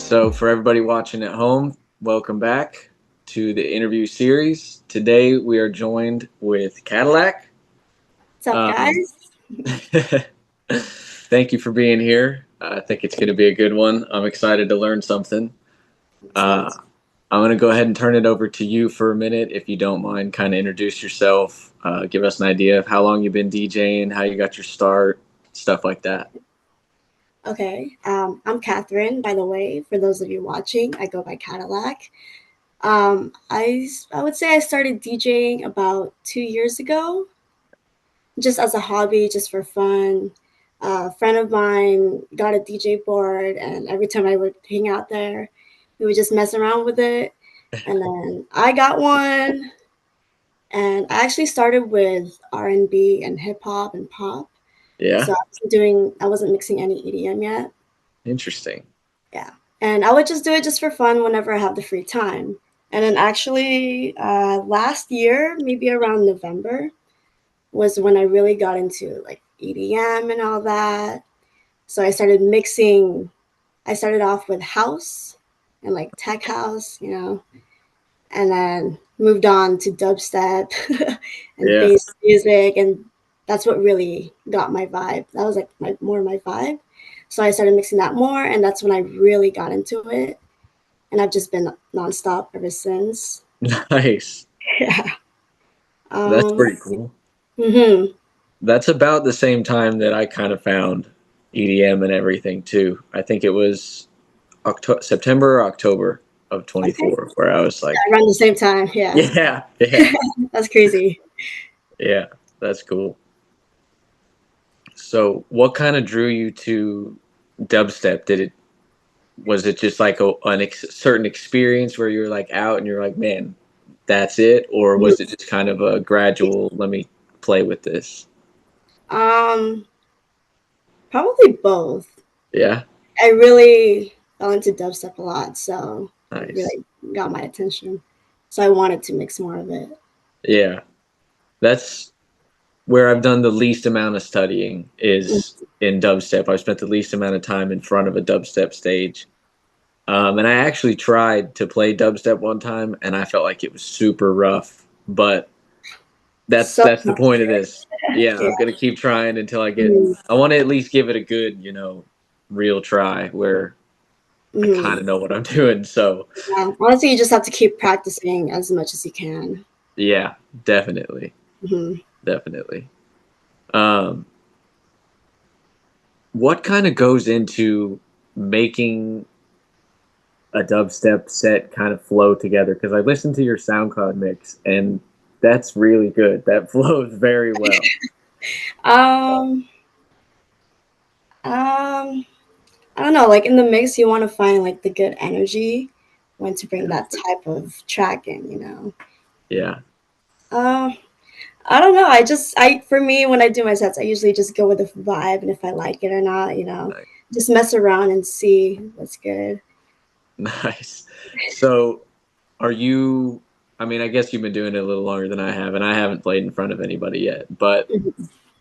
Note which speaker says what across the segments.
Speaker 1: So, for everybody watching at home, welcome back to the interview series. Today, we are joined with Katillac.
Speaker 2: What's up, guys?
Speaker 1: Thank you for being here. I think it's going to be a good one. I'm excited to learn something. I'm going to go ahead and turn it over to you for a minute, if you don't mind. Kind of introduce yourself, give us an idea of how long you've been DJing, how you got your start, stuff like that.
Speaker 2: Okay, I'm Catherine, by the way. For those of you watching, I go by Katillac. I would say I started DJing about 2 years ago, just as a hobby, just for fun. A friend of mine got a DJ board, and every time I would hang out there, we would just mess around with it. And then I got one, and I actually started with R&B and hip hop and pop.
Speaker 1: Yeah.
Speaker 2: So I wasn't mixing any EDM yet.
Speaker 1: Interesting.
Speaker 2: Yeah. And I would just do it just for fun whenever I have the free time. And then actually last year, maybe around November, was when I really got into like EDM and all that. So I started mixing. I started off with house and like tech house, and then moved on to dubstep and bass music. And that's what really got my vibe. That was like more my vibe. So I started mixing that more, and that's when I really got into it. And I've just been nonstop ever since.
Speaker 1: Nice.
Speaker 2: Yeah.
Speaker 1: That's pretty cool.
Speaker 2: Mm-hmm.
Speaker 1: That's about the same time that I kind of found EDM and everything too. I think it was September or October of 24, where I was like,
Speaker 2: around the same time. Yeah.
Speaker 1: Yeah.
Speaker 2: That's crazy.
Speaker 1: Yeah, that's cool. So, what kind of drew you to dubstep? Was it just like a certain experience where you were like out and you're like, man, that's it, or was it just kind of a gradual? Let me play with this.
Speaker 2: Probably both.
Speaker 1: Yeah.
Speaker 2: I really fell into dubstep a lot, so
Speaker 1: Nice.
Speaker 2: it really got my attention. So I wanted to mix more of it.
Speaker 1: Yeah, that's where I've done the least amount of studying is in dubstep. I've spent the least amount of time in front of a dubstep stage. And I actually tried to play dubstep one time, and I felt like it was super rough. But that's the point of this. Yeah, I'm gonna keep trying until I get. I want to at least give it a good, real try where I kind of know what I'm doing. So
Speaker 2: yeah, honestly, you just have to keep practicing as much as you can.
Speaker 1: Yeah, definitely, definitely. What kind of goes into making a dubstep set kind of flow together? Because I listened to your SoundCloud mix, and that's really good. That flows very well.
Speaker 2: I don't know. Like in the mix, you want to find like the good energy when to bring that type of track in.
Speaker 1: Yeah.
Speaker 2: I don't know. For me, when I do my sets, I usually just go with the vibe, and if I like it or not,
Speaker 1: Nice.
Speaker 2: just mess around and see what's good.
Speaker 1: Nice. So, are you? I mean, I guess you've been doing it a little longer than I have, and I haven't played in front of anybody yet. But,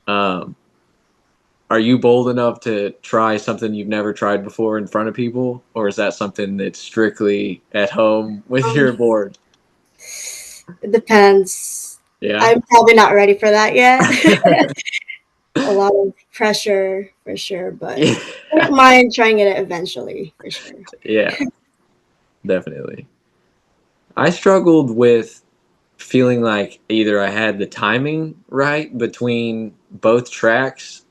Speaker 1: are you bold enough to try something you've never tried before in front of people, or is that something that's strictly at home with your board?
Speaker 2: It depends.
Speaker 1: Yeah.
Speaker 2: I'm probably not ready for that yet. A lot of pressure for sure, but I don't mind trying it eventually for sure.
Speaker 1: Yeah, definitely. I struggled with feeling like either I had the timing right between both tracks,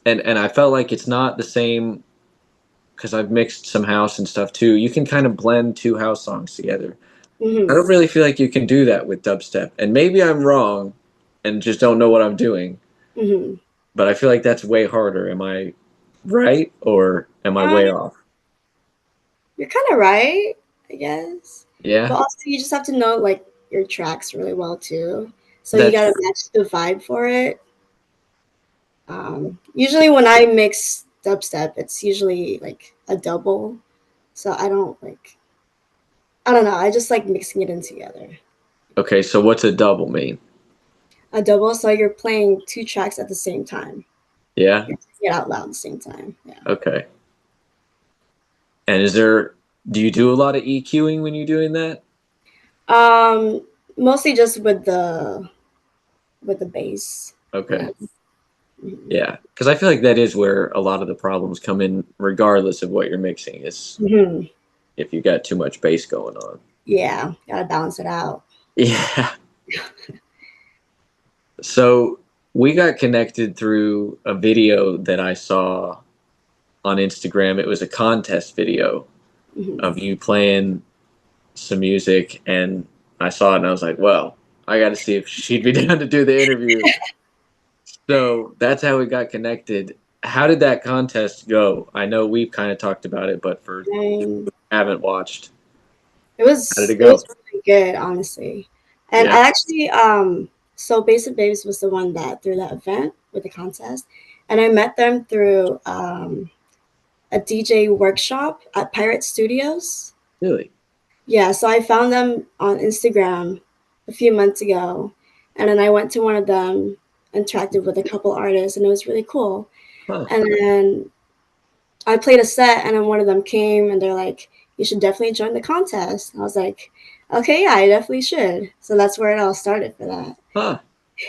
Speaker 1: and I felt like it's not the same because I've mixed some house and stuff too. You can kind of blend two house songs together. I don't really feel like you can do that with dubstep, and maybe I'm wrong and just don't know what I'm doing. But I feel like that's way harder. Am I right, or am I way off?
Speaker 2: You're kind of right, I guess.
Speaker 1: Yeah.
Speaker 2: But also, you just have to know like your tracks really well too. So you gotta match the vibe for it. Usually, when I mix dubstep, it's usually like a double. So I don't know. I just like mixing it in together.
Speaker 1: Okay, so what's a double mean?
Speaker 2: A double, so you're playing two tracks at the same time.
Speaker 1: Yeah.
Speaker 2: You're singing it out loud at the same time. Yeah.
Speaker 1: Okay. And do you do a lot of EQing when you're doing that?
Speaker 2: Mostly just with the bass.
Speaker 1: Okay.
Speaker 2: Yeah. Mhm.
Speaker 1: Yeah, because I feel like that is where a lot of the problems come in, regardless of what you're mixing, is
Speaker 2: Mhm.
Speaker 1: if you got too much bass going on.
Speaker 2: Yeah, gotta balance it out.
Speaker 1: Yeah. So we got connected through a video that I saw on Instagram. It was a contest video
Speaker 2: Mhm.
Speaker 1: of you playing some music, and I saw it and I was like, well, I got to see if she'd be down to do the interview. So that's how we got connected. How did that contest go? I know we've kind of talked about it, but for
Speaker 2: And
Speaker 1: haven't watched,
Speaker 2: it
Speaker 1: how did
Speaker 2: was
Speaker 1: it
Speaker 2: it was
Speaker 1: go?
Speaker 2: really good, honestly. And
Speaker 1: Yeah,
Speaker 2: I actually so Basic Babes was the one that threw that event with the contest, and I met them through a DJ workshop at Pirate Studios.
Speaker 1: really?
Speaker 2: Yeah, so I found them on Instagram a few months ago, and then I went to one of them, interacted with a couple artists, and it was really cool.
Speaker 1: Huh.
Speaker 2: And then I played a set, and then one of them came, and they're like, "You should definitely join the contest." And I was like, "Okay, yeah, I definitely should." So that's where it all started for that.
Speaker 1: Huh.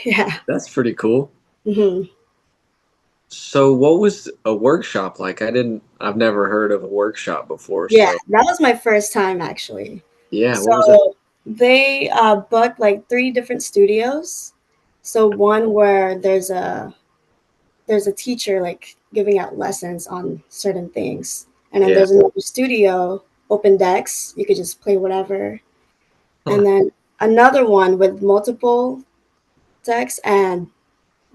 Speaker 2: Yeah.
Speaker 1: That's pretty cool.
Speaker 2: Hmm.
Speaker 1: So what was a workshop like? I've never heard of a workshop before.
Speaker 2: Yeah,
Speaker 1: So
Speaker 2: that was my first time actually.
Speaker 1: yeah, what was that?
Speaker 2: So they booked like three different studios. So one where there's a teacher like giving out lessons on certain things, and then
Speaker 1: Yeah.
Speaker 2: there's another studio, open decks. You could just play whatever,
Speaker 1: Huh.
Speaker 2: and then another one with multiple decks and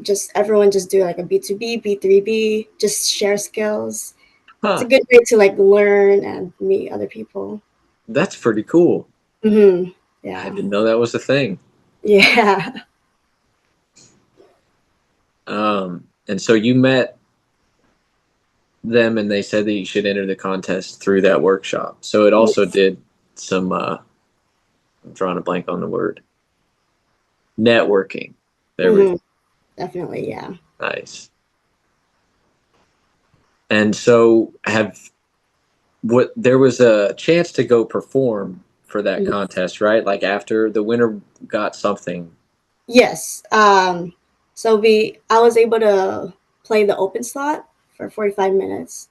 Speaker 2: just everyone just do like a B2B, B3B, just share skills. It's a
Speaker 1: Huh.
Speaker 2: good way to like learn and meet other people.
Speaker 1: That's pretty cool.
Speaker 2: Hmm.
Speaker 1: I
Speaker 2: Yeah.
Speaker 1: didn't know that was a thing.
Speaker 2: Yeah.
Speaker 1: And so you met them and they said that you should enter the contest through that workshop. So it also did some I'm drawing a blank on the word. Networking. There we go.
Speaker 2: Hmm. Definitely. Yeah.
Speaker 1: Nice. And so have what there was a chance to go perform for that
Speaker 2: Mhm.
Speaker 1: contest, right? Like after the winner got something.
Speaker 2: Yes. So I was able to play the open slot for 45 minutes.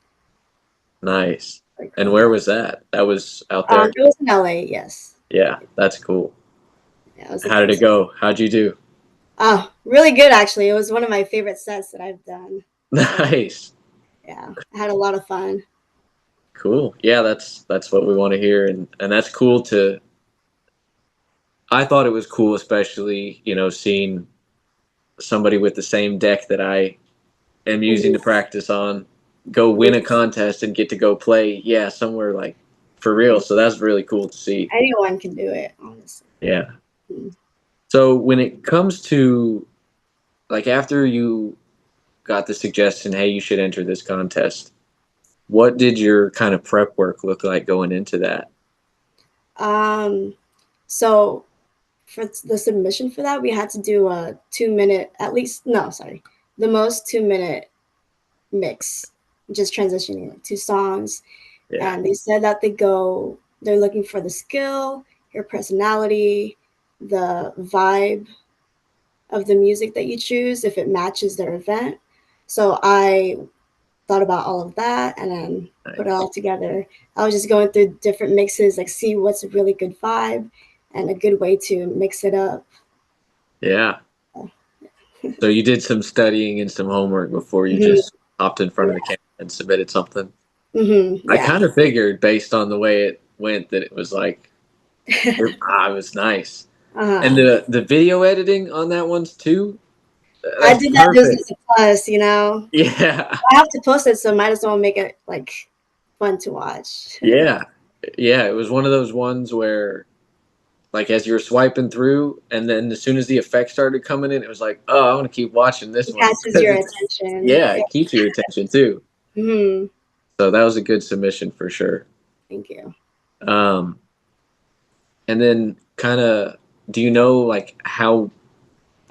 Speaker 1: Nice.
Speaker 2: Pretty
Speaker 1: And
Speaker 2: cool.
Speaker 1: where was that? That was out there.
Speaker 2: It was in LA. Yes.
Speaker 1: Yeah, that's cool.
Speaker 2: Yeah, it was a
Speaker 1: How did
Speaker 2: cool
Speaker 1: it
Speaker 2: set.
Speaker 1: go? How'd you do?
Speaker 2: Oh, really good actually. It was one of my favorite sets that I've done. So
Speaker 1: Nice.
Speaker 2: yeah, I had a lot of fun.
Speaker 1: Cool. Yeah, that's what we want to hear, and that's cool to I thought it was cool, especially, seeing somebody with the same deck that I am using to
Speaker 2: Mhm.
Speaker 1: practice on go win a contest and get to go play, yeah, somewhere like for real. So that's really cool to see.
Speaker 2: Anyone can do it, honestly.
Speaker 1: Yeah.
Speaker 2: Mhm.
Speaker 1: So when it comes to like after you got the suggestion, hey, you should enter this contest, what did your kind of prep work look like going into that?
Speaker 2: Um, so for the submission for that, we had to do a 2 minute, at least, no, sorry, the most 2 minute mix, just transitioning like two songs.
Speaker 1: Yeah.
Speaker 2: And they said that they're looking for the skill, your personality, the vibe of the music that you choose, if it matches their event. So I thought about all of that and then put it
Speaker 1: Nice.
Speaker 2: all together. I was just going through different mixes, like see what's a really good vibe and a good way to mix it up.
Speaker 1: Yeah. So you did some studying and some homework before you
Speaker 2: Hmm.
Speaker 1: just hopped in front of the camera and submitted something. I
Speaker 2: Yeah.
Speaker 1: kind of figured based on the way it went that it was like it was nice. And
Speaker 2: Uh-huh.
Speaker 1: the video editing on that one's too.
Speaker 2: I
Speaker 1: That's
Speaker 2: did that just
Speaker 1: perfect.
Speaker 2: as a plus, you know.
Speaker 1: Yeah.
Speaker 2: I have to post it, so might as well make it like fun to watch.
Speaker 1: Yeah. Yeah, it was one of those ones where like as you were swiping through and then as soon as the effects started coming in it was like, "Oh, I want to keep watching this
Speaker 2: It
Speaker 1: one."
Speaker 2: catches
Speaker 1: Because
Speaker 2: your
Speaker 1: it's
Speaker 2: attention.
Speaker 1: yeah, it keeps your attention too.
Speaker 2: Hmm.
Speaker 1: So that was a good submission for sure.
Speaker 2: Thank you.
Speaker 1: Um and then kind of do you know like how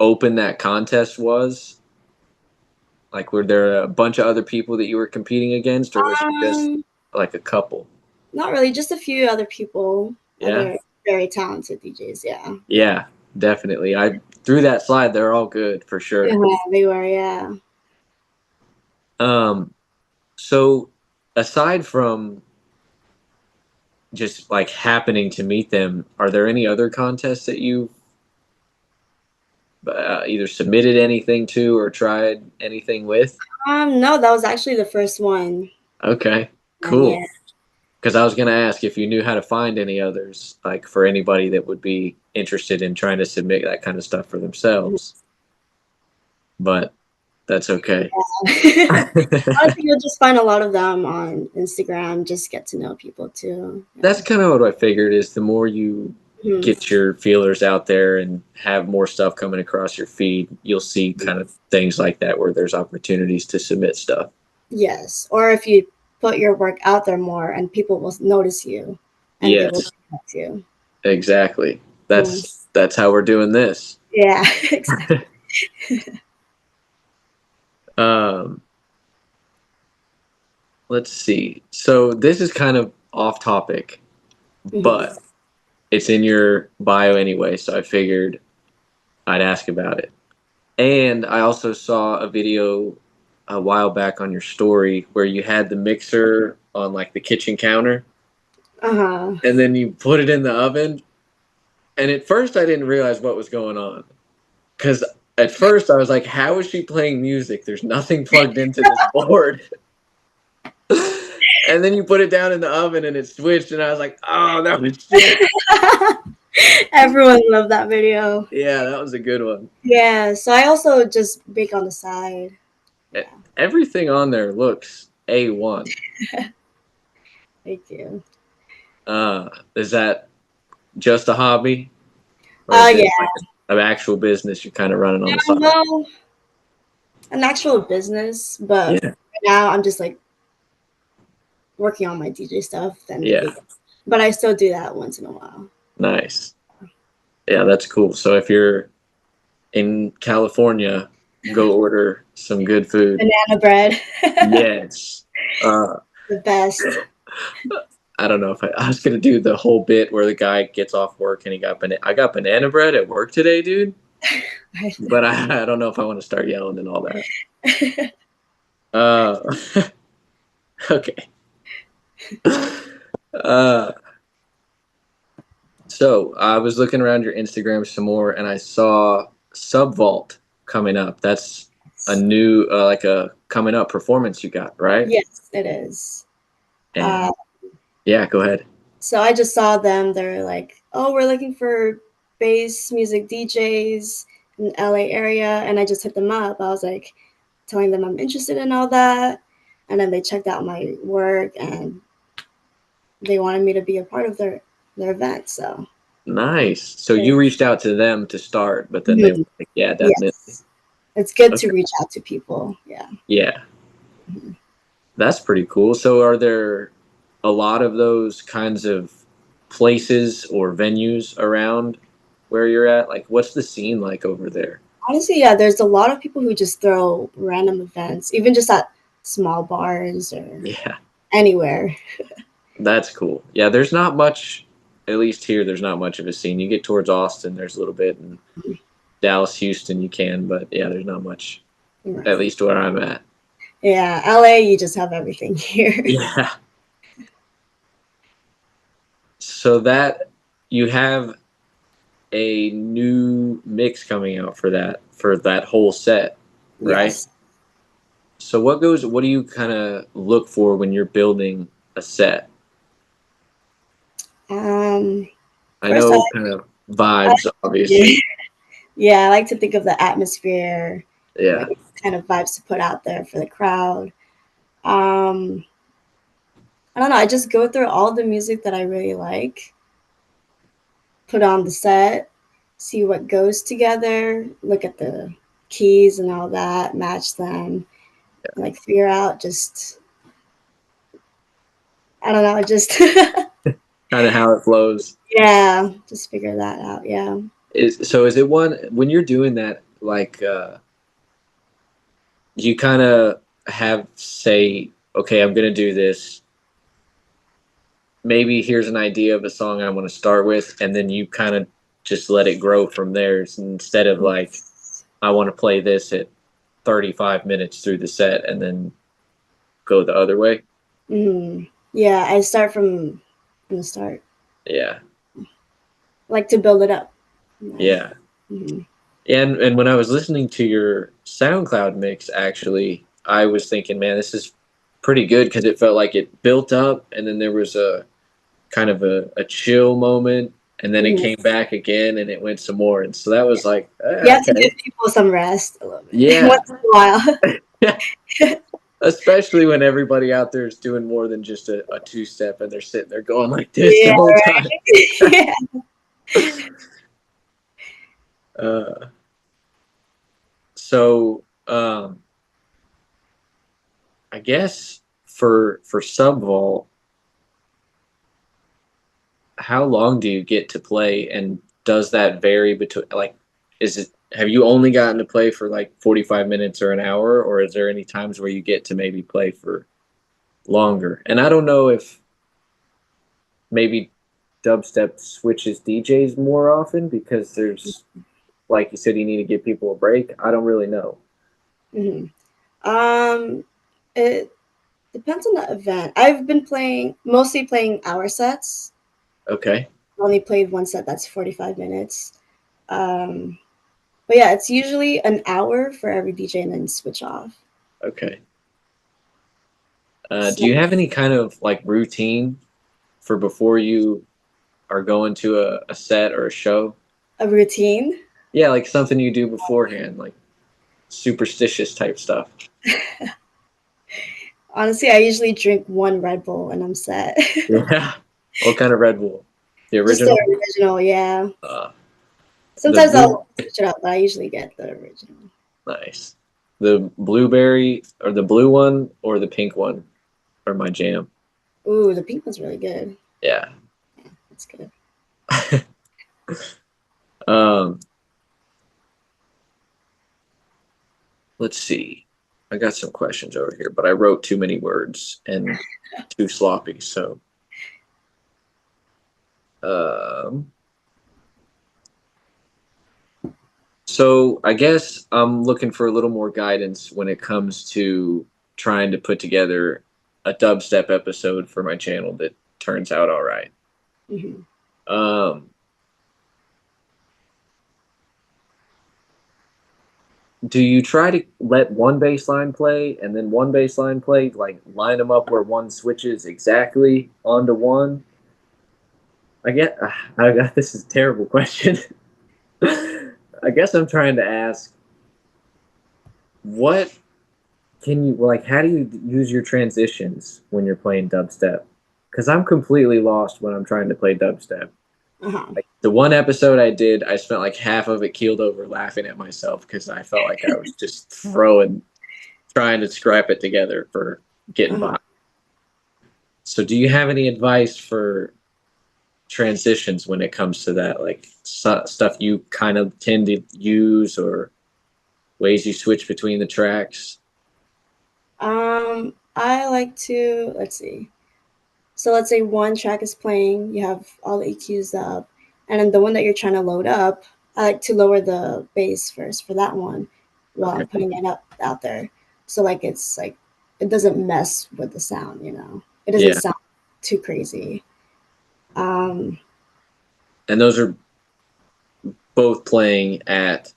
Speaker 1: open that contest was? Like, were there a bunch of other people that you were competing against, or was it just? like a couple?
Speaker 2: Not really, just a few other people,
Speaker 1: Yeah.
Speaker 2: other very talented DJs. Yeah.
Speaker 1: Yeah, definitely. I through that slide, they're all good for sure.
Speaker 2: Yeah, they were. Yeah.
Speaker 1: Um, so aside from just like happening to meet them, are there any other contests that you either submitted anything to or tried anything with?
Speaker 2: No, that was actually the first one.
Speaker 1: Okay,
Speaker 2: And
Speaker 1: cool.
Speaker 2: yeah.
Speaker 1: Because I was going to ask if you knew how to find any others, like for anybody that would be interested in trying to submit that kind of stuff for themselves. But that's okay.
Speaker 2: Honestly, you'll just find a lot of them on Instagram. Just get to know people too. Yeah.
Speaker 1: That's kind of what I figured is the more you
Speaker 2: Mhm.
Speaker 1: get your feelers out there and have more stuff coming across your feed, you'll see kind of things like that where there's opportunities to submit stuff.
Speaker 2: Yes, or if you put your work out there more, and people will notice you, and they will
Speaker 1: Yes,
Speaker 2: contact you.
Speaker 1: exactly.
Speaker 2: Mm.
Speaker 1: That's how we're doing this.
Speaker 2: Yeah, exactly.
Speaker 1: um, let's see. So this is kind of off topic,
Speaker 2: Mhm.
Speaker 1: but it's in your bio anyway, so I figured I'd ask about it. And I also saw a video a while back on your story where you had the mixer on like the kitchen counter
Speaker 2: Uh-huh.
Speaker 1: and then you put it in the oven. And at first I didn't realize what was going on. Cause at first I was like, how is she playing music? There's nothing plugged into this board. And then you put it down in the oven and it switched and I was like, oh, that was shit.
Speaker 2: Everyone loved that video.
Speaker 1: Yeah, that was a good one.
Speaker 2: Yeah, so I also just bake on the side.
Speaker 1: E-
Speaker 2: Yeah,
Speaker 1: Everything on there looks A1.
Speaker 2: thank you.
Speaker 1: Is that just a hobby? Or is
Speaker 2: Yeah.
Speaker 1: it like an actual business you're kind of running on the side?
Speaker 2: Well, an actual business, but
Speaker 1: Yeah.
Speaker 2: right now I'm just like working on my DJ stuff and the
Speaker 1: Yeah.
Speaker 2: bake. But I still do that once in a while.
Speaker 1: Nice. Yeah, that's cool. So if you're in California, go order some good food.
Speaker 2: Banana bread.
Speaker 1: Yes. Uh,
Speaker 2: The best.
Speaker 1: I don't know if I was gonna do the whole bit where the guy gets off work and I got banana bread at work today, dude. But I don't know if I want to start yelling and all that. Uh, okay. Uh, so I was looking around your Instagram some more, and I saw Subvault coming up. That's a new, like a coming up performance you got, right?
Speaker 2: Yes, it is.
Speaker 1: And yeah, go ahead.
Speaker 2: So I just saw them. They're like, oh, we're looking for bass music DJs in the LA area. And I just hit them up. I was like telling them I'm interested in all that. And then they checked out my work and they wanted me to be a part of their event. So
Speaker 1: Nice. So you
Speaker 2: it's,
Speaker 1: reached out to them to start, but then they were like, yeah, definitely.
Speaker 2: yes, it's good to
Speaker 1: Okay.
Speaker 2: reach out to people. Yeah.
Speaker 1: Yeah,
Speaker 2: Mhm.
Speaker 1: that's pretty cool. So are there a lot of those kinds of places or venues around where you're at? Like, what's the scene like over there?
Speaker 2: Honestly, yeah, there's a lot of people who just throw random events, even just at small bars or
Speaker 1: Yeah,
Speaker 2: anywhere.
Speaker 1: that's cool. Yeah, there's not much, at least here, there's not much of a scene. You get towards Austin, there's a little bit, and Dallas, Houston, you can, but yeah, there's not much, at
Speaker 2: Right.
Speaker 1: least where I'm at.
Speaker 2: Yeah, LA, you just have everything here.
Speaker 1: Yeah. So that you have a new mix coming out for that whole set, right?
Speaker 2: Yes.
Speaker 1: So what do you kind of look for when you're building a set?
Speaker 2: Um,
Speaker 1: I
Speaker 2: First,
Speaker 1: know kind of
Speaker 2: I
Speaker 1: vibes,
Speaker 2: yeah,
Speaker 1: obviously.
Speaker 2: yeah, I like to think of the atmosphere,
Speaker 1: Yeah.
Speaker 2: like kind of vibes to put out there for the crowd. Um, I don't know. I just go through all the music that I really like, put on the set, see what goes together, look at the keys and all that, match them, like figure out just I don't know, just
Speaker 1: Kind of how it flows.
Speaker 2: yeah, just figure that out. Yeah.
Speaker 1: Is it one when you're doing that like you kind of have say, okay, I'm gonna do this. maybe here's an idea of a song I want to start with, and then you kind of just let it grow from there instead of like, I want to play this at 35 minutes through the set and then go the other way.
Speaker 2: Yeah, I start from the start.
Speaker 1: Yeah.
Speaker 2: Like to build it up.
Speaker 1: Yeah. And when I was listening to your SoundCloud mix, actually, I was thinking, man, this is pretty good because it felt like it built up and then there was a kind of a chill moment and then it came back again and it went some more. And so that was like,
Speaker 2: you have to give people some rest a little bit.
Speaker 1: Yeah.
Speaker 2: Once in a while.
Speaker 1: Especially when everybody out there is doing more than just a two-step and they're sitting there going like this the whole time. So I guess for subvault, how long do you get to play, and does that vary between like have you only gotten to play for like 45 minutes or an hour, or is there any times where you get to maybe play for longer? And I don't know if maybe dubstep switches DJs more often because there's, like you said, you need to give people a break. I don't really know.
Speaker 2: It depends on the event. I've been mostly playing hour sets.
Speaker 1: Okay.
Speaker 2: I only played one set that's 45 minutes. But yeah, it's usually an hour for every DJ and then switch off.
Speaker 1: Okay. Do you have any kind of like routine for before you are going to a set or a show?
Speaker 2: A routine?
Speaker 1: Yeah, like something you do beforehand, like superstitious type stuff.
Speaker 2: Honestly, I usually drink one Red Bull and I'm set.
Speaker 1: Yeah. What kind of Red Bull? The original?
Speaker 2: Just the original, yeah. Sometimes I'll switch it up, but I usually get the original.
Speaker 1: Nice. The blueberry or the blue one or the pink one are my jam.
Speaker 2: Ooh, the pink one's really good.
Speaker 1: Yeah.
Speaker 2: Yeah, that's good.
Speaker 1: Let's see. I got some questions over here, but I wrote too many words and too sloppy, so so I guess I'm looking for a little more guidance when it comes to trying to put together a dubstep episode for my channel that turns out all right. Do you try to let one bass line play and then one bass line play, like line them up where one switches exactly onto one? This is a terrible question. I guess I'm trying to ask, what can you, like, how do you use your transitions when you're playing dubstep? Because I'm completely lost when I'm trying to play dubstep. Like, the one episode I did, I spent like half of it keeled over laughing at myself because I felt like I was just trying to scrap it together for getting by. So do you have any advice for transitions when it comes to that, like stuff you kind of tend to use or ways you switch between the tracks?
Speaker 2: I like to, let's see. So let's say one track is playing, you have all the EQs up, and then the one that you're trying to load up, I like to lower the bass first for that one while I'm putting it out there. So like it's like it doesn't mess with the sound, you know. It doesn't sound too crazy.
Speaker 1: And those are both playing at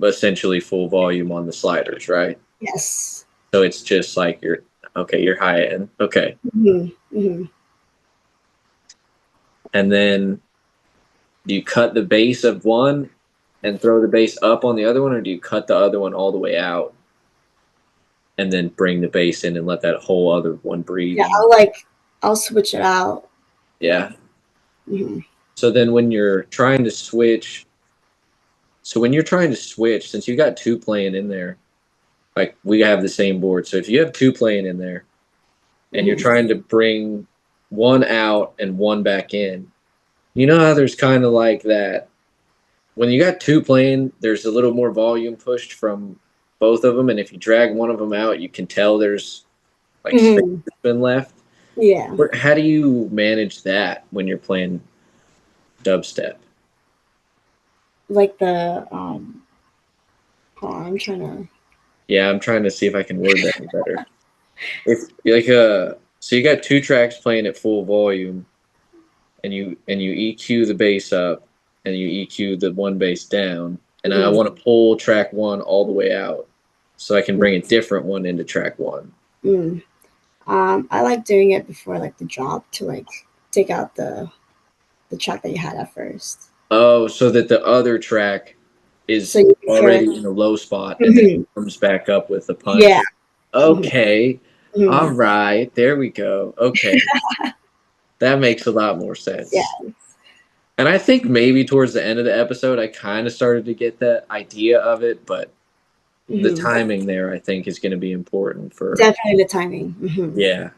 Speaker 1: essentially full volume on the sliders, right?
Speaker 2: Yes.
Speaker 1: So it's just like you're high end. Okay. And then do you cut the bass of one and throw the bass up on the other one, or do you cut the other one all the way out and then bring the bass in and let that whole other one breathe?
Speaker 2: Yeah, I'll switch it out.
Speaker 1: Yeah. So then when you're trying to switch, since you got two playing in there, like we have the same board. So if you have two playing in there and you're trying to bring one out and one back in, you know how there's kind of like that, when you got two playing, there's a little more volume pushed from both of them. And if you drag one of them out, you can tell there's like space that's been left.
Speaker 2: Yeah,
Speaker 1: How do you manage that when you're playing dubstep?
Speaker 2: like the hold on, I'm trying to.
Speaker 1: Yeah, I'm trying to see if I can word that better. If like so you got two tracks playing at full volume, and you EQ the bass up, and you EQ the one bass down, and I
Speaker 2: Mhm.
Speaker 1: want to pull track one all the way out, so I can bring a different one into track one.
Speaker 2: Mm. I like doing it before like the drop to like take out the track that you had at first,
Speaker 1: Oh, so that the other track
Speaker 2: so
Speaker 1: is
Speaker 2: you can hear it.
Speaker 1: already in a low spot and then
Speaker 2: Mhm.
Speaker 1: comes back up with a
Speaker 2: Yeah.
Speaker 1: punch.
Speaker 2: Mhm.
Speaker 1: Okay. All
Speaker 2: Mhm.
Speaker 1: right. There we go. Okay. That makes a lot more
Speaker 2: Yeah.
Speaker 1: sense. And I think maybe towards the end of the episode, I kind of started to get that idea of it, but the
Speaker 2: Hmm.
Speaker 1: timing there, I think, is going to be important for,
Speaker 2: Definitely the timing. Hmm.
Speaker 1: yeah.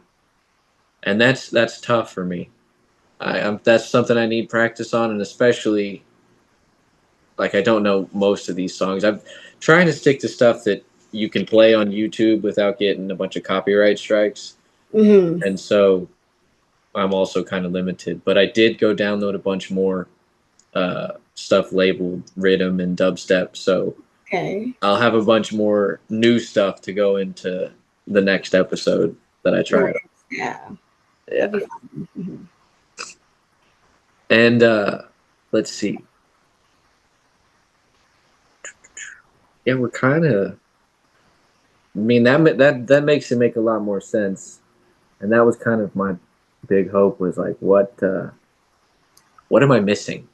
Speaker 1: And that's tough for me. That's something I need practice on, and especially like I don't know most of these songs. I'm trying to stick to stuff that you can play on YouTube without getting a bunch of copyright strikes,
Speaker 2: Hmm.
Speaker 1: and so I'm also kind of limited. But I did go download a bunch more stuff labeled rhythm and dubstep, so
Speaker 2: Okay.
Speaker 1: I'll have a bunch more new stuff to go into the next episode that I
Speaker 2: Nice.
Speaker 1: try.
Speaker 2: Yeah. That'd
Speaker 1: Yeah,
Speaker 2: be fun. Hmm.
Speaker 1: and let's see. Yeah, we're kind of. I mean that makes it make a lot more sense, and that was kind of my big hope was like what am I missing?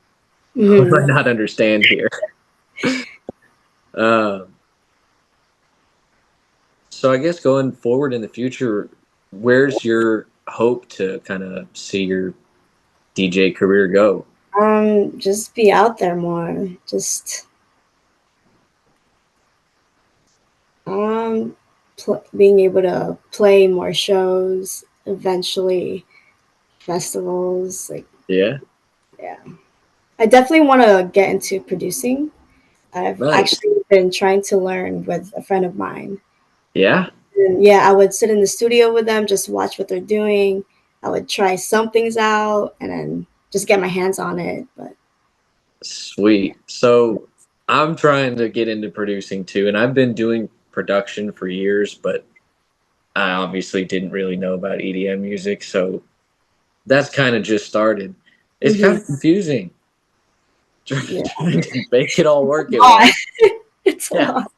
Speaker 1: What do I
Speaker 2: Hmm.
Speaker 1: not understand here? Um, so I guess going forward in the future, where's your hope to kind of see your DJ career go?
Speaker 2: Just be out there more. Just um, being able to play more shows. Eventually, festivals. Like,
Speaker 1: Yeah,
Speaker 2: yeah. I definitely want to get into producing. I've
Speaker 1: nice.
Speaker 2: actually been trying to learn with a friend of mine.
Speaker 1: Yeah,
Speaker 2: And yeah, I would sit in the studio with them, just watch what they're doing. I would try some things out and then just get my hands on it. But
Speaker 1: sweet. So I'm trying to get into producing too, and I've been doing production for years, but I obviously didn't really know about EDM music, so that's kind of just started. It's kind
Speaker 2: mhm,
Speaker 1: of confusing
Speaker 2: yeah,
Speaker 1: trying to make it all work at
Speaker 2: lot.
Speaker 1: once.
Speaker 2: It's a
Speaker 1: Yeah.
Speaker 2: lot.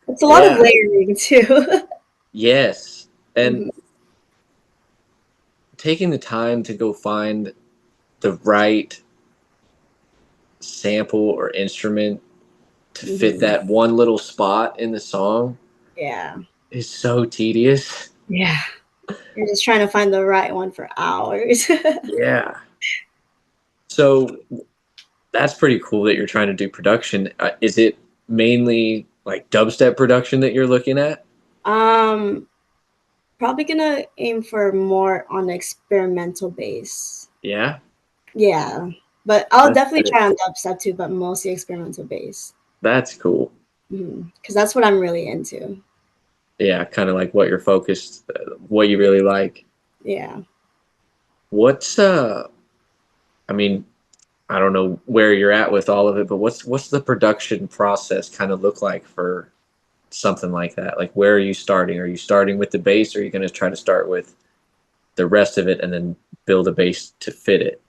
Speaker 2: It's a lot of
Speaker 1: Yeah.
Speaker 2: layering too.
Speaker 1: Yes. And
Speaker 2: Mhm,
Speaker 1: taking the time to go find the right sample or instrument to fit
Speaker 2: mhm.
Speaker 1: that one little spot in the song
Speaker 2: Yeah,
Speaker 1: is so tedious.
Speaker 2: yeah. You're just trying to find the right one for hours.
Speaker 1: Yeah. So that's pretty cool that you're trying to do production. Is it mainly like dubstep production that you're looking at?
Speaker 2: um, Probably gonna aim for more on the experimental base.
Speaker 1: Yeah.
Speaker 2: Yeah, but I'll
Speaker 1: That's
Speaker 2: definitely try on dubstep too, but mostly experimental base.
Speaker 1: that's cool.
Speaker 2: Because that's what I'm really into.
Speaker 1: Yeah, kind of like what you're focused, what you really like.
Speaker 2: Yeah.
Speaker 1: What's I mean, I don't know where you're at with all of it, but what's the production process kind of look like for something like that? Like where are you starting? Are you starting with the bass or are you going to try to start with the rest of it and then build a bass to fit it?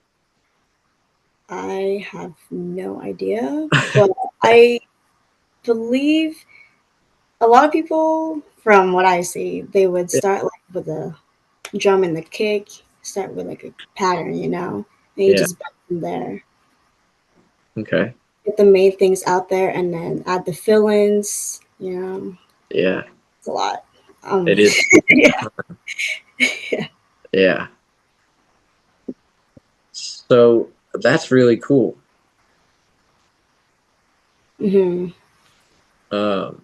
Speaker 2: I have no idea, but I believe a lot of people, from what I see, they would
Speaker 1: Yeah.
Speaker 2: start like with a drum and the kick, start with like a pattern, and you
Speaker 1: Yeah.
Speaker 2: just build from there.
Speaker 1: Okay.
Speaker 2: Get the main things out there and then add the fill-ins.
Speaker 1: Yeah.
Speaker 2: It's a lot.
Speaker 1: It is.
Speaker 2: Yeah. Yeah.
Speaker 1: Yeah. So that's really cool.
Speaker 2: Hmm.
Speaker 1: Um,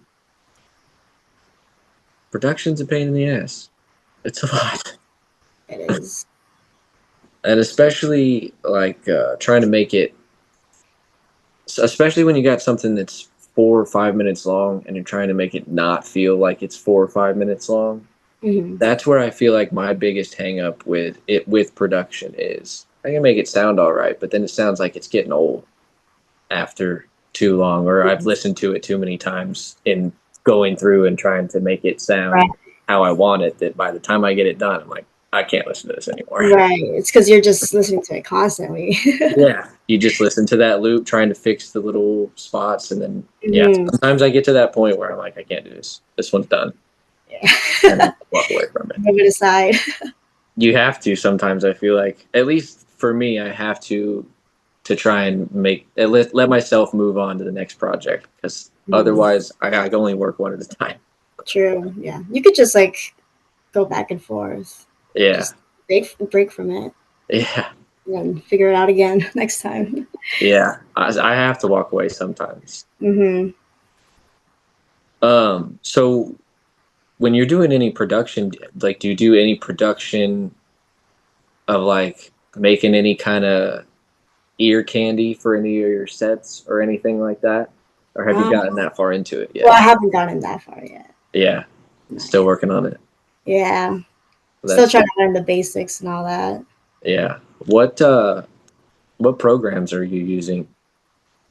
Speaker 1: Production's a pain in the ass. It's a lot.
Speaker 2: It is.
Speaker 1: And especially like trying to make it especially when you got something that's 4 or 5 minutes long and you're trying to make it not feel like it's 4 or 5 minutes long. That's where I feel like my biggest hang up with production is I can make it sound all right, but then it sounds like it's getting old after too long, or I've listened to it too many times in going through and trying to make it sound
Speaker 2: Right.
Speaker 1: how I want it, that by the time I get it done, I'm like, I can't listen to this anymore.
Speaker 2: Right. It's because you're just listening to it constantly.
Speaker 1: Yeah. You just listen to that loop, trying to fix the little spots, and then
Speaker 2: Mhm.
Speaker 1: sometimes I get to that point where I'm like, I can't do this. This one's done.
Speaker 2: Yeah.
Speaker 1: And I walk away from it.
Speaker 2: Move it aside.
Speaker 1: You have to sometimes, I feel like, at least for me, I have to try and let myself move on to the next project, because otherwise I can only work one at a time.
Speaker 2: True. Yeah. You could just like go back and forth.
Speaker 1: Yeah.
Speaker 2: Just break from it
Speaker 1: Yeah.
Speaker 2: and figure it out again next time.
Speaker 1: Yeah. I have to walk away sometimes. So when you're doing any production, like, do you do any production of like making any kind of ear candy for any of your sets or anything like that? Or have you gotten that far into it yet?
Speaker 2: Well, I haven't gotten that far yet.
Speaker 1: Yeah. Still working on it.
Speaker 2: Yeah. Still trying to learn the basics and all that.
Speaker 1: Yeah. What programs are you using?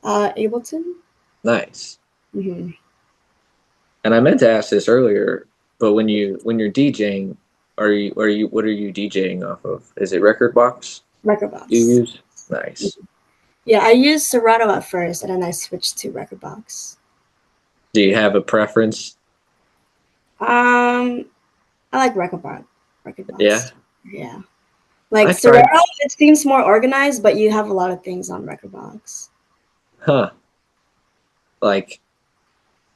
Speaker 2: Ableton.
Speaker 1: Nice. And I meant to ask this earlier, but when you're DJing, what are you DJing off of? Is it Rekordbox?
Speaker 2: Rekordbox.
Speaker 1: You use? Nice.
Speaker 2: Yeah, I used Serato at first, and then I switched to Rekordbox.
Speaker 1: Do you have a preference?
Speaker 2: I like Rekordbox.
Speaker 1: Yeah.
Speaker 2: Yeah. Like Serato, it seems more organized, but you have a lot of things on Rekordbox.
Speaker 1: Huh. Like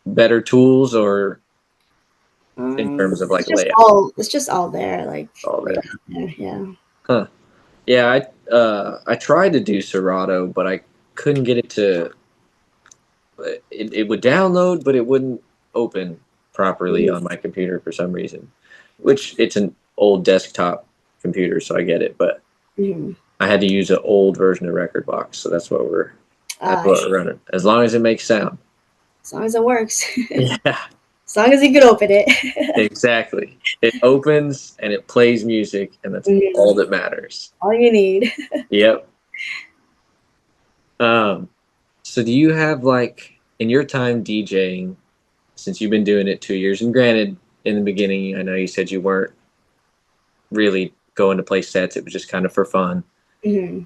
Speaker 1: better tools, or in terms of like layout?
Speaker 2: It's just all there, like
Speaker 1: all there.
Speaker 2: Yeah.
Speaker 1: Huh. Yeah, I tried to do Serato, but I couldn't get it to. It would download, but it wouldn't open properly on my computer for some reason. Which, it's an old desktop computer, so I get it, but I had to use an old version of Rekordbox, so that's what we're running. As long as it makes sound.
Speaker 2: As long as it works.
Speaker 1: Yeah.
Speaker 2: As long as you can open it.
Speaker 1: Exactly. It opens and it plays music, and that's all that matters.
Speaker 2: All you need.
Speaker 1: Yep. So do you have, like, in your time DJing, since you've been doing it 2 years, and granted, in the beginning, I know you said you weren't really going to play sets, it was just kind of for fun. Do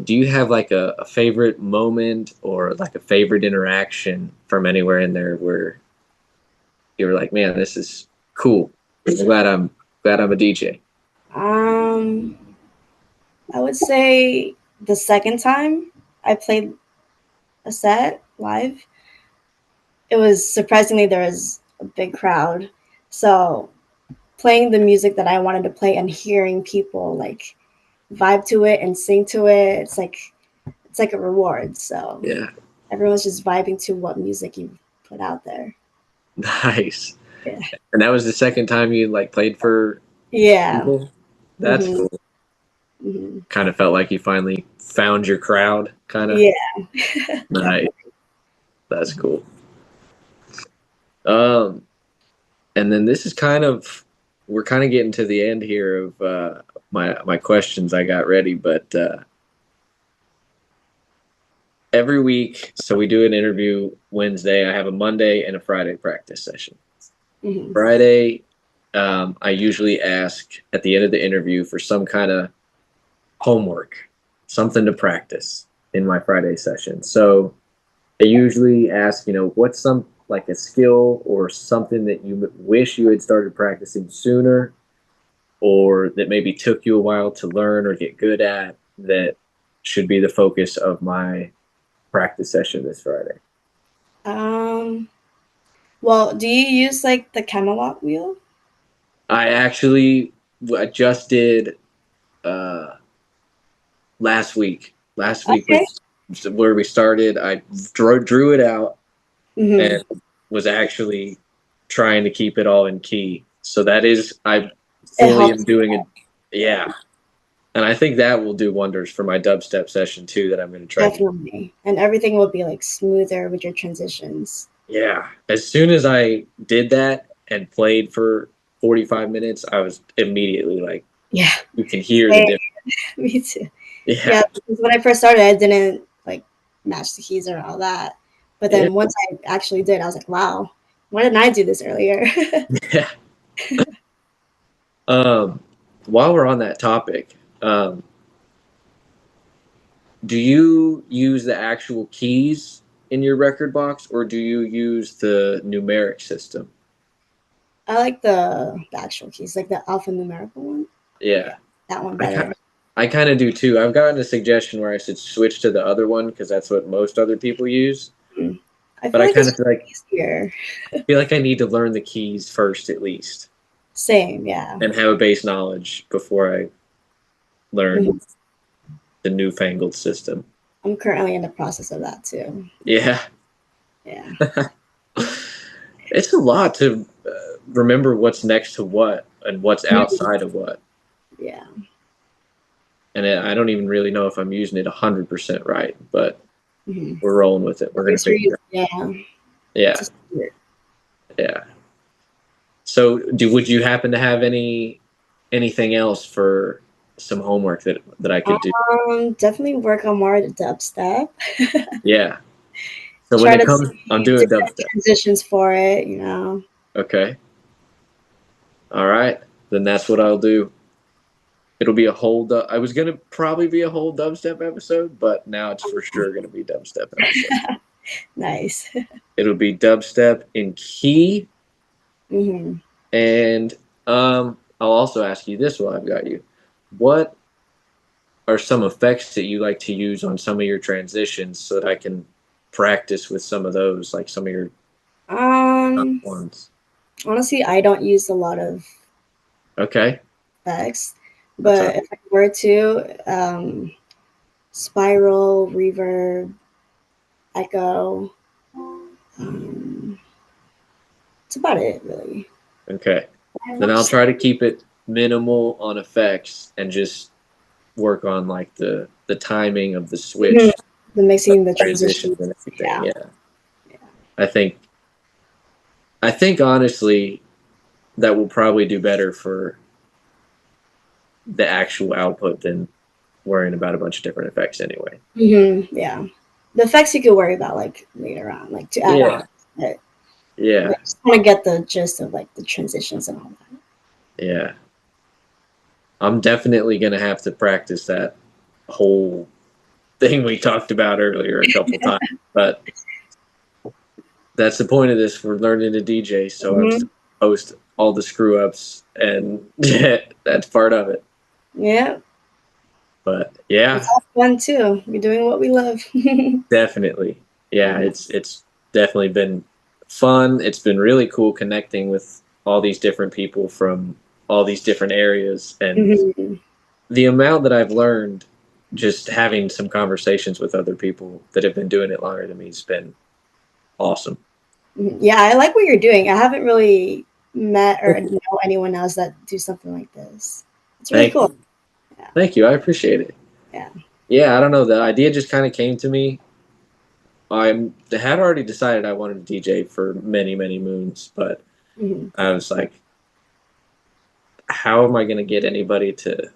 Speaker 1: you have like a favorite moment or like a favorite interaction from anywhere in there where you were like, man, this is cool. I'm glad I'm a DJ.
Speaker 2: I would say the second time I played a set live, it was surprisingly there was a big crowd. So playing the music that I wanted to play and hearing people like vibe to it and sing to it, it's like a reward. So
Speaker 1: Yeah.
Speaker 2: Everyone's just vibing to what music you put out there.
Speaker 1: Nice.
Speaker 2: Yeah.
Speaker 1: And that was the second time you like played for people? That's cool. Kind of felt like you finally found your crowd, kind of.
Speaker 2: Yeah.
Speaker 1: Nice. That's cool. And then this is we're kind of getting to the end here of my questions I got ready, but every week, so we do an interview Wednesday. I have a Monday and a Friday practice session. Friday, I usually ask at the end of the interview for some kind of homework, something to practice in my Friday session. So I usually ask, what's like a skill or something that you wish you had started practicing sooner, or that maybe took you a while to learn or get good at, that should be the focus of my practice session this Friday.
Speaker 2: Well, do you use like the Camelot wheel?
Speaker 1: I just did last week. Last week was where we started. I drew it out and was actually trying to keep it all in key. So that is, I fully am doing it. Yeah. And I think that will do wonders for my dubstep session too, that I'm going to try.
Speaker 2: Definitely. And everything will be like smoother with your transitions.
Speaker 1: Yeah. As soon as I did that and played for 45 minutes, I was immediately like,
Speaker 2: Yeah.
Speaker 1: you can hear the difference.
Speaker 2: Me too.
Speaker 1: Yeah.
Speaker 2: Yeah, because when I first started, I didn't like match the keys or all that. But
Speaker 1: Yeah.
Speaker 2: then once I actually did, I was like, wow, why didn't I do this earlier?
Speaker 1: Yeah. While we're on that topic, do you use the actual keys in your record box, or do you use the numeric system?
Speaker 2: I like the actual keys, like the alphanumerical one.
Speaker 1: Yeah,
Speaker 2: Yeah, that one
Speaker 1: I
Speaker 2: better.
Speaker 1: kind I kind of do too. I've gotten a suggestion where I should switch to the other one because that's what most other people use.
Speaker 2: Mm. I
Speaker 1: But
Speaker 2: feel
Speaker 1: I
Speaker 2: like
Speaker 1: kind
Speaker 2: it's
Speaker 1: of
Speaker 2: just easier.
Speaker 1: feel like I need to learn the keys first at least,
Speaker 2: Same, yeah.
Speaker 1: and have a base knowledge before I learn
Speaker 2: Mhm.
Speaker 1: the newfangled system.
Speaker 2: I'm currently in the process of that too.
Speaker 1: Yeah.
Speaker 2: Yeah.
Speaker 1: It's a lot to remember what's next to what and what's
Speaker 2: Mhm.
Speaker 1: outside of what.
Speaker 2: Yeah.
Speaker 1: And I don't even really know if I'm using it 100% right, but
Speaker 2: Mm-hmm.
Speaker 1: we're rolling with it. We're going to figure it out.
Speaker 2: Yeah.
Speaker 1: Yeah.
Speaker 2: Just weird.
Speaker 1: Yeah. So, would you happen to have anything else for some homework that I could do?
Speaker 2: Definitely work on more of the dubstep.
Speaker 1: Yeah. So when
Speaker 2: Try
Speaker 1: it
Speaker 2: to
Speaker 1: comes, I'm
Speaker 2: see
Speaker 1: doing
Speaker 2: different
Speaker 1: dubstep.
Speaker 2: transitions for it.
Speaker 1: Okay. All right. Then that's what I'll do. It'll be a whole. I was gonna probably be a whole dubstep episode, but now it's for sure gonna be dubstep episode.
Speaker 2: Nice.
Speaker 1: It'll be dubstep in key,
Speaker 2: Hmm.
Speaker 1: and I'll also ask you this while I've got you. What are some effects that you like to use on some of your transitions so that I can practice with some of those, like some of your
Speaker 2: Um,
Speaker 1: ones?
Speaker 2: Honestly, I don't use a lot of
Speaker 1: Okay,
Speaker 2: effects,
Speaker 1: that's
Speaker 2: but if I were to, spiral, reverb, echo, um, that's about it, really.
Speaker 1: okay. Then I'll try to keep it minimal on effects and just work on like the timing of the
Speaker 2: Mhm.
Speaker 1: switch,
Speaker 2: The
Speaker 1: of
Speaker 2: mixing, the
Speaker 1: transitions
Speaker 2: transitions.
Speaker 1: and everything.
Speaker 2: Yeah.
Speaker 1: Yeah. I think honestly that will probably do better for the actual output than worrying about a bunch of different effects anyway.
Speaker 2: Yeah. The effects you could worry about like later on, like to add
Speaker 1: Yeah.
Speaker 2: on. But
Speaker 1: Yeah.
Speaker 2: I just want to get the gist of like the transitions and all that.
Speaker 1: Yeah. I'm definitely going to have to practice that whole thing we talked about earlier a couple times, but that's the point of this. We're learning to DJ, so I'm
Speaker 2: Hmm.
Speaker 1: still post all the screw ups, and that's part of it.
Speaker 2: Yeah.
Speaker 1: But
Speaker 2: It's
Speaker 1: yeah,
Speaker 2: all fun too. We're doing what we love.
Speaker 1: definitely. Yeah,
Speaker 2: Yeah.
Speaker 1: it's definitely been fun. It's been really cool connecting with all these different people from all these different areas, and
Speaker 2: Hmm.
Speaker 1: the amount that I've learned just having some conversations with other people that have been doing it longer than me has been awesome.
Speaker 2: Yeah, I like what you're doing. I haven't really met or know anyone else that do something like this. It's really
Speaker 1: Thank
Speaker 2: cool.
Speaker 1: you.
Speaker 2: Yeah.
Speaker 1: Thank you. I appreciate it.
Speaker 2: Yeah.
Speaker 1: Yeah, I don't know. The idea just kind of came to me. I had already decided I wanted to DJ for many, many moons, but
Speaker 2: Hmm.
Speaker 1: I was like, how am I going to get anybody to,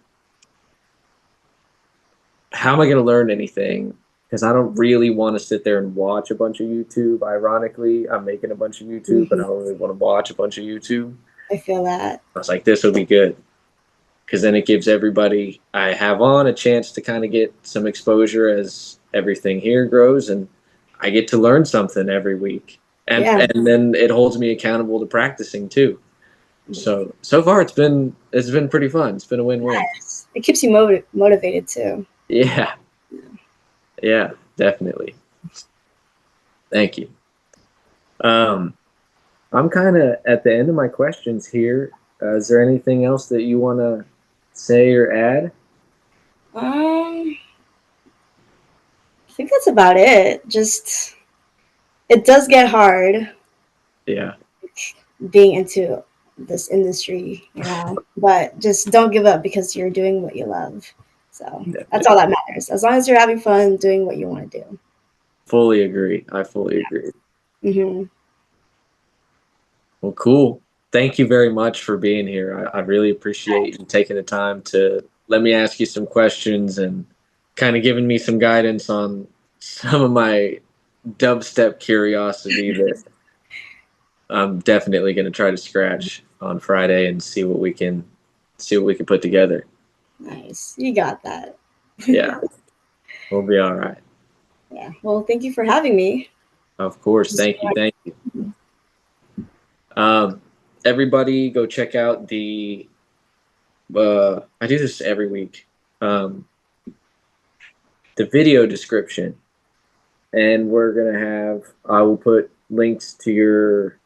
Speaker 1: how am I going to learn anything? Because I don't really want to sit there and watch a bunch of YouTube. Ironically, I'm making a bunch of YouTube, but I
Speaker 2: Hmm.
Speaker 1: don't really want to watch a bunch of YouTube.
Speaker 2: I feel that.
Speaker 1: I was like, this will be good because then it gives everybody I have on a chance to kind of get some exposure as everything here grows, and I get to learn something every week,
Speaker 2: Yeah.
Speaker 1: and then it holds me accountable to practicing too. So far it's been pretty fun. It's been a win-win.
Speaker 2: It keeps you motivated too.
Speaker 1: Yeah, yeah, definitely. Thank you. Um, I'm kind of at the end of my questions here. Is there anything else that you want to say or add?
Speaker 2: I think that's about it. Just it does get hard
Speaker 1: Yeah,
Speaker 2: being into this industry, but just don't give up because you're doing what you love. So that's all
Speaker 1: definitely.
Speaker 2: that matters. As long as you're having fun doing what you want to do.
Speaker 1: Fully agree. I fully agree.
Speaker 2: Hmm.
Speaker 1: Well, cool. thank you very much for being here. I really appreciate you taking the time to let me ask you some questions and kind of giving me some guidance on some of my dubstep curiosity that I'm definitely going to try to scratch on Friday and see what we can put together.
Speaker 2: Nice. You got that.
Speaker 1: Yeah, we'll be all right.
Speaker 2: Yeah. Well, thank you for having me.
Speaker 1: Of course. Thank you. Thank you. Everybody go check out the I do this every week. The video description, and I will put links to your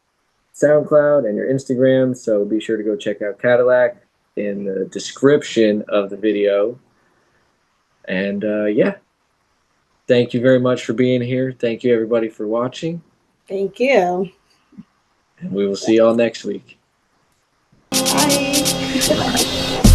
Speaker 1: SoundCloud and your Instagram, so be sure to go check out Katillac in the description of the video. And yeah, thank you very much for being here. Thank you everybody for watching.
Speaker 2: Thank you.
Speaker 1: And we will see y'all next week.
Speaker 2: Bye.